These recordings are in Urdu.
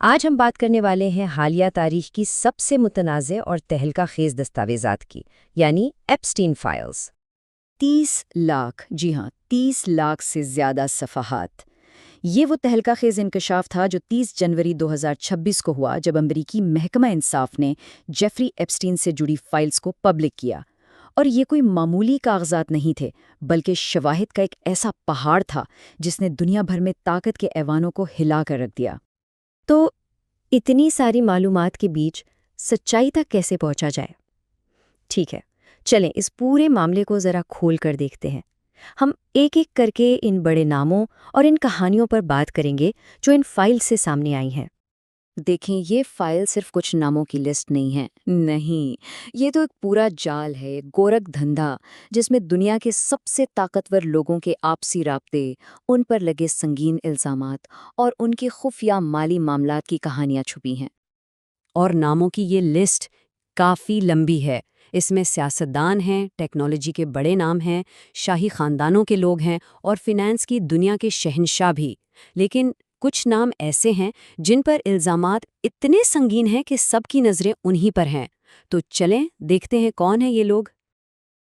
آج ہم بات کرنے والے ہیں حالیہ تاریخ کی سب سے متنازع اور تہلکہ خیز دستاویزات کی، یعنی ایپسٹین فائلز۔ 30 لاکھ، جی ہاں، 30 لاکھ سے زیادہ صفحات۔ یہ وہ تہلکہ خیز انکشاف تھا جو 30 جنوری 2026 کو ہوا، جب امریکی محکمہ انصاف نے جیفری ایپسٹین سے جڑی فائلز کو پبلک کیا۔ اور یہ کوئی معمولی کاغذات نہیں تھے، بلکہ شواہد کا ایک ایسا پہاڑ تھا جس نے دنیا بھر میں طاقت کے ایوانوں کو ہلا کر رکھ دیا۔ تو اتنی ساری معلومات کے بیچ سچائی تک کیسے پہنچا جائے؟ ٹھیک ہے، چلیں اس پورے معاملے کو ذرا کھول کر دیکھتے ہیں۔ ہم ایک ایک کر کے ان بڑے ناموں اور ان کہانیوں پر بات کریں گے جو ان فائل سے سامنے آئی ہیں۔ دیکھیں، یہ فائل صرف کچھ ناموں کی لسٹ نہیں ہے، نہیں، یہ تو ایک پورا جال ہے، گورکھ دھندا، جس میں دنیا کے سب سے طاقتور لوگوں کے آپسی رابطے، ان پر لگے سنگین الزامات اور ان کے خفیہ مالی معاملات کی کہانیاں چھپی ہیں۔ اور ناموں کی یہ لسٹ کافی لمبی ہے۔ اس میں سیاستدان ہیں، ٹیکنالوجی کے بڑے نام ہیں، شاہی خاندانوں کے لوگ ہیں اور فنانس کی دنیا کے شہنشاہ بھی۔ لیکن کچھ نام ایسے ہیں جن پر الزامات اتنے سنگین ہیں کہ سب کی نظریں انہی پر ہیں۔ تو چلیں دیکھتے ہیں کون ہیں یہ لوگ۔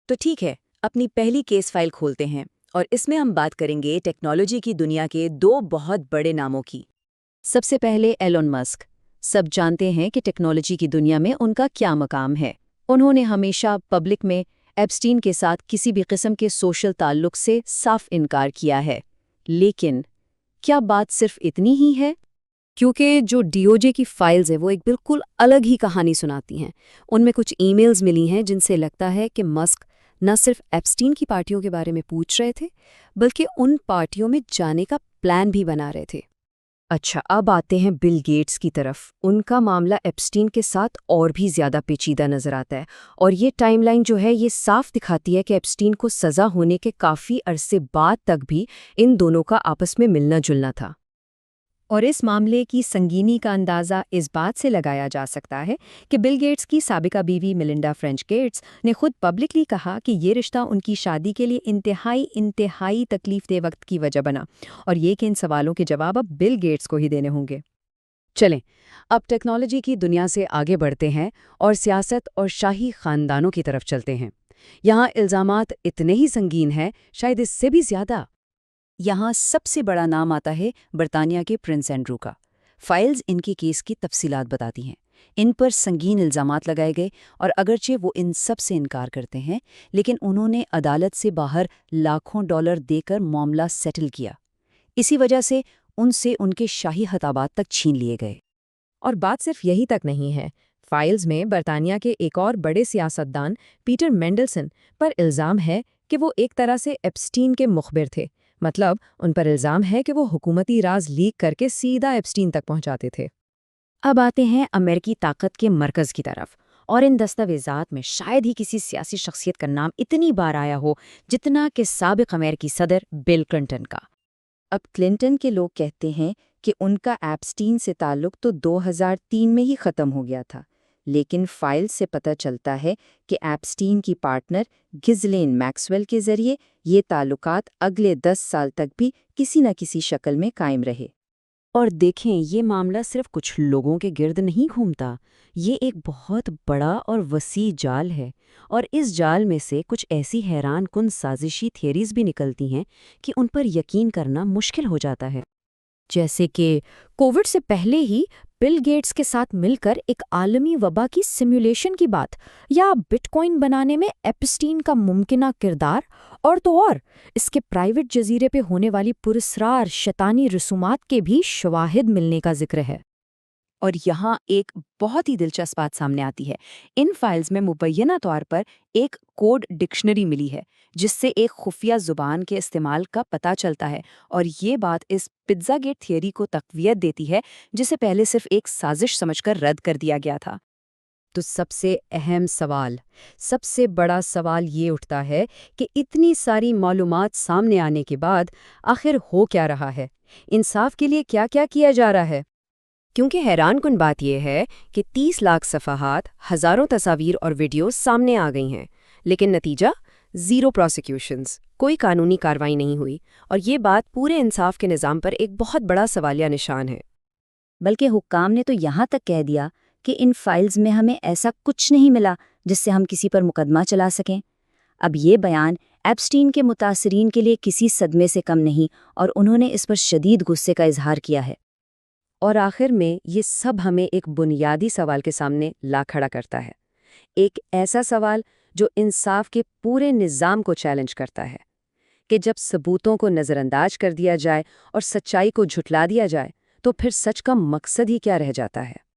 تو ٹھیک ہے، اپنی پہلی کیس فائل کھولتے ہیں، اور اس میں ہم بات کریں گے ٹیکنالوجی کی دنیا کے دو بہت بڑے ناموں کی۔ سب سے پہلے ایلون مسک۔ سب جانتے ہیں کہ ٹیکنالوجی کی دنیا میں ان کا کیا مقام ہے۔ انہوں نے ہمیشہ پبلک میں ایپسٹین کے ساتھ کسی بھی قسم کے سوشل تعلق سے صاف انکار کیا ہے۔ لیکن کیا بات صرف اتنی ہی ہے؟ کیونکہ جو ڈی او جے کی فائلز ہیں وہ ایک بالکل الگ ہی کہانی سناتی ہیں۔ ان میں کچھ ای میلز ملی ہیں جن سے لگتا ہے کہ مسک نہ صرف ایپسٹین کی پارٹیوں کے بارے میں پوچھ رہے تھے، بلکہ ان پارٹیوں میں جانے کا پلان بھی بنا رہے تھے۔ اچھا، اب آتے ہیں بل گیٹس کی طرف۔ ان کا معاملہ ایپسٹین کے ساتھ اور بھی زیادہ پیچیدہ نظر آتا ہے، اور یہ ٹائم لائن جو ہے یہ صاف دکھاتی ہے کہ ایپسٹین کو سزا ہونے کے کافی عرصے بعد تک بھی ان دونوں کا آپس میں ملنا جلنا تھا۔ اور اس معاملے کی سنگینی کا اندازہ اس بات سے لگایا جا سکتا ہے کہ بل گیٹس کی سابقہ بیوی میلنڈا فرینچ گیٹس نے خود پبلکلی کہا کہ یہ رشتہ ان کی شادی کے لیے انتہائی تکلیف دہ وقت کی وجہ بنا، اور یہ کہ ان سوالوں کے جواب اب بل گیٹس کو ہی دینے ہوں گے۔ چلیں اب ٹیکنالوجی کی دنیا سے آگے بڑھتے ہیں اور سیاست اور شاہی خاندانوں کی طرف چلتے ہیں۔ یہاں الزامات اتنے ہی سنگین ہیں، شاید اس سے بھی زیادہ۔ یہاں سب سے بڑا نام آتا ہے برطانیہ کے پرنس اینڈرو کا۔ فائلز ان کے کیس کی تفصیلات بتاتی ہیں۔ ان پر سنگین الزامات لگائے گئے، اور اگرچہ وہ ان سب سے انکار کرتے ہیں، لیکن انہوں نے عدالت سے باہر لاکھوں ڈالر دے کر معاملہ سیٹل کیا۔ اسی وجہ سے ان کے شاہی خطابات تک چھین لیے گئے۔ اور بات صرف یہی تک نہیں ہے۔ فائلز میں برطانیہ کے ایک اور بڑے سیاستدان پیٹر مینڈلسن پر الزام ہے کہ وہ ایک طرح سے ایپسٹین کے مخبر تھے۔ مطلب ان پر الزام ہے کہ وہ حکومتی راز لیک کر کے سیدھا ایپسٹین تک پہنچاتے تھے۔ اب آتے ہیں امریکی طاقت کے مرکز کی طرف، اور ان دستاویزات میں شاید ہی کسی سیاسی شخصیت کا نام اتنی بار آیا ہو جتنا کہ سابق امریکی صدر بل کلنٹن کا۔ اب کلنٹن کے لوگ کہتے ہیں کہ ان کا ایپسٹین سے تعلق تو 2003 میں ہی ختم ہو گیا تھا، لیکن فائل سے پتہ چلتا ہے کہ ایپسٹین کی پارٹنر گھزلین میکسویل کے ذریعے یہ تعلقات اگلے 10 سال تک بھی کسی نہ کسی شکل میں قائم رہے۔ اور دیکھیں، یہ معاملہ صرف کچھ لوگوں کے گرد نہیں گھومتا، یہ ایک بہت بڑا اور وسیع جال ہے، اور اس جال میں سے کچھ ایسی حیران کن سازشی تھیوریز بھی نکلتی ہیں کہ ان پر یقین کرنا مشکل ہو جاتا ہے۔ جیسے کہ کووڈ سے پہلے ہی بل گیٹس کے ساتھ مل کر ایک عالمی وبا کی سیمولیشن کی بات، یا بٹ کوائن بنانے میں ایپسٹین کا ممکنہ کردار، اور تو اور اس کے پرائیویٹ جزیرے پہ ہونے والی پراسرار شیطانی رسومات کے بھی شواہد ملنے کا ذکر ہے۔ اور یہاں ایک بہت ہی دلچسپ بات سامنے آتی ہے۔ ان فائلز میں مبینہ طور پر ایک کوڈ ڈکشنری ملی ہے جس سے ایک خفیہ زبان کے استعمال کا پتہ چلتا ہے، اور یہ بات اس پزا گیٹ تھیوری کو تقویت دیتی ہے جسے پہلے صرف ایک سازش سمجھ کر رد کر دیا گیا تھا۔ تو سب سے اہم سوال، سب سے بڑا سوال یہ اٹھتا ہے کہ اتنی ساری معلومات سامنے آنے کے بعد آخر ہو کیا رہا ہے؟ انصاف کے لیے کیا کیا کیا جا رہا ہے؟ کیونکہ حیران کن بات یہ ہے کہ 30 لاکھ صفحات، ہزاروں تصاویر اور ویڈیوز سامنے آ گئی ہیں، لیکن نتیجہ زیرو پروسیکیوشنز، کوئی قانونی کارروائی نہیں ہوئی، اور یہ بات پورے انصاف کے نظام پر ایک بہت بڑا سوالیہ نشان ہے۔ بلکہ حکام نے تو یہاں تک کہہ دیا کہ ان فائلز میں ہمیں ایسا کچھ نہیں ملا جس سے ہم کسی پر مقدمہ چلا سکیں۔ اب یہ بیان ایپسٹین کے متاثرین کے لیے کسی صدمے سے کم نہیں، اور انہوں نے اس پر شدید غصے کا اظہار کیا ہے۔ اور آخر میں یہ سب ہمیں ایک بنیادی سوال کے سامنے لا کھڑا کرتا ہے، ایک ایسا سوال جو انصاف کے پورے نظام کو چیلنج کرتا ہے کہ جب ثبوتوں کو نظر انداز کر دیا جائے اور سچائی کو جھٹلا دیا جائے تو پھر سچ کا مقصد ہی کیا رہ جاتا ہے؟